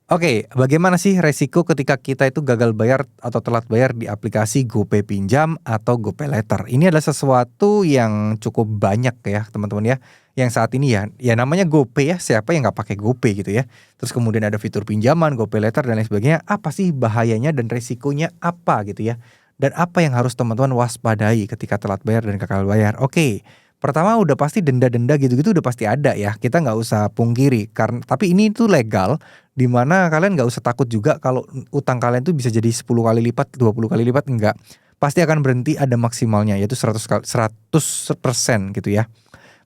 Oke, bagaimana sih resiko ketika kita itu gagal bayar atau telat bayar di aplikasi GoPay Pinjam atau GoPay Later? Ini adalah sesuatu yang cukup banyak ya teman-teman ya, yang saat ini ya namanya GoPay ya, siapa yang nggak pakai GoPay gitu ya. Terus kemudian ada fitur pinjaman, GoPay Later dan lain sebagainya, apa sih bahayanya dan resikonya apa gitu ya? Dan apa yang harus teman-teman waspadai ketika telat bayar dan gagal bayar? Oke, pertama udah pasti denda-denda gitu-gitu udah pasti ada ya, kita nggak usah pungkiri tapi ini tuh legal. Di mana kalian nggak usah takut juga kalau utang kalian tuh bisa jadi 10 kali lipat, 20 kali lipat, enggak. Pasti akan berhenti ada maksimalnya yaitu 100% gitu ya.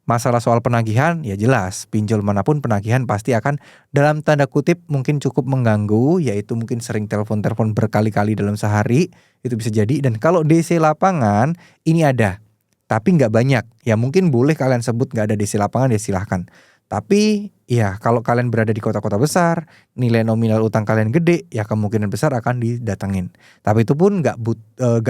Masalah soal penagihan ya jelas, pinjol manapun penagihan pasti akan dalam tanda kutip mungkin cukup mengganggu, yaitu mungkin sering telepon-telepon berkali-kali dalam sehari, itu bisa jadi. Dan kalau DC lapangan ini ada, tapi nggak banyak. Ya mungkin boleh kalian sebut nggak ada DC lapangan ya silahkan. Tapi ya kalau kalian berada di kota-kota besar, nilai nominal utang kalian gede, ya kemungkinan besar akan didatengin. Tapi itu pun nggak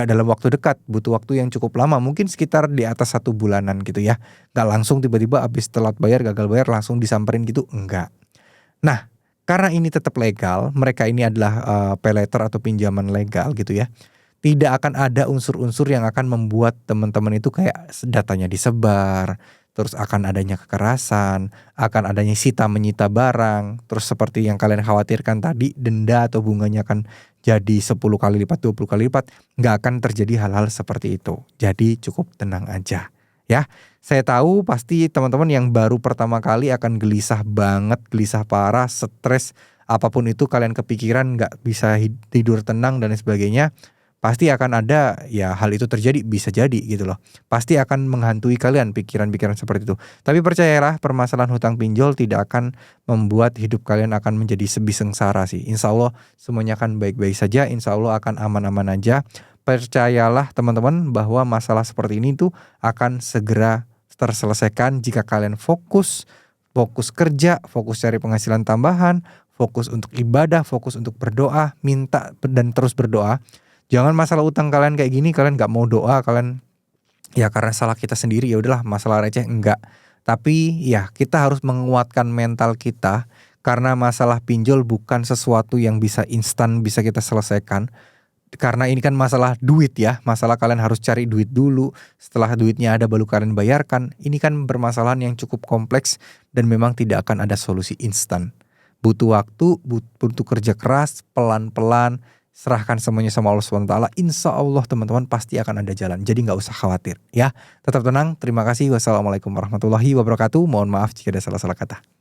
dalam waktu dekat, butuh waktu yang cukup lama, mungkin sekitar di atas 1 bulanan gitu ya. Nggak langsung tiba-tiba habis telat bayar, gagal bayar langsung disamperin gitu, enggak. Nah, karena ini tetap legal, mereka ini adalah paylater atau pinjaman legal gitu ya. Tidak akan ada unsur-unsur yang akan membuat teman-teman itu kayak datanya disebar, terus akan adanya kekerasan, akan adanya sita menyita barang, terus seperti yang kalian khawatirkan tadi denda atau bunganya akan jadi 10 kali lipat, 20 kali lipat, nggak akan terjadi hal-hal seperti itu. Jadi cukup tenang aja ya. Saya tahu pasti teman-teman yang baru pertama kali akan gelisah banget, gelisah parah, stres, apapun itu kalian kepikiran nggak bisa tidur tenang dan lain sebagainya. Pasti akan ada ya hal itu terjadi, bisa jadi gitu loh. Pasti akan menghantui kalian pikiran-pikiran seperti itu. Tapi percayalah permasalahan hutang pinjol tidak akan membuat hidup kalian akan menjadi sengsara sih. Insya Allah semuanya akan baik-baik saja, insya Allah akan aman-aman aja. Percayalah teman-teman bahwa masalah seperti ini tuh akan segera terselesaikan jika kalian fokus kerja, fokus cari penghasilan tambahan, fokus untuk ibadah, fokus untuk berdoa, minta dan terus berdoa. Jangan masalah utang kalian kayak gini kalian nggak mau doa, kalian ya karena salah kita sendiri ya udahlah masalah receh, enggak. Tapi ya kita harus menguatkan mental kita karena masalah pinjol bukan sesuatu yang bisa instan bisa kita selesaikan. Karena ini kan masalah duit ya, masalah kalian harus cari duit dulu, setelah duitnya ada baru kalian bayarkan. Ini kan permasalahan yang cukup kompleks dan memang tidak akan ada solusi instan. Butuh waktu, butuh kerja keras, pelan-pelan, serahkan semuanya sama Allah SWT. Insya Allah teman-teman pasti akan ada jalan, jadi nggak usah khawatir ya. Tetap tenang, terima kasih. Wassalamualaikum warahmatullahi wabarakatuh. Mohon maaf jika ada salah-salah kata.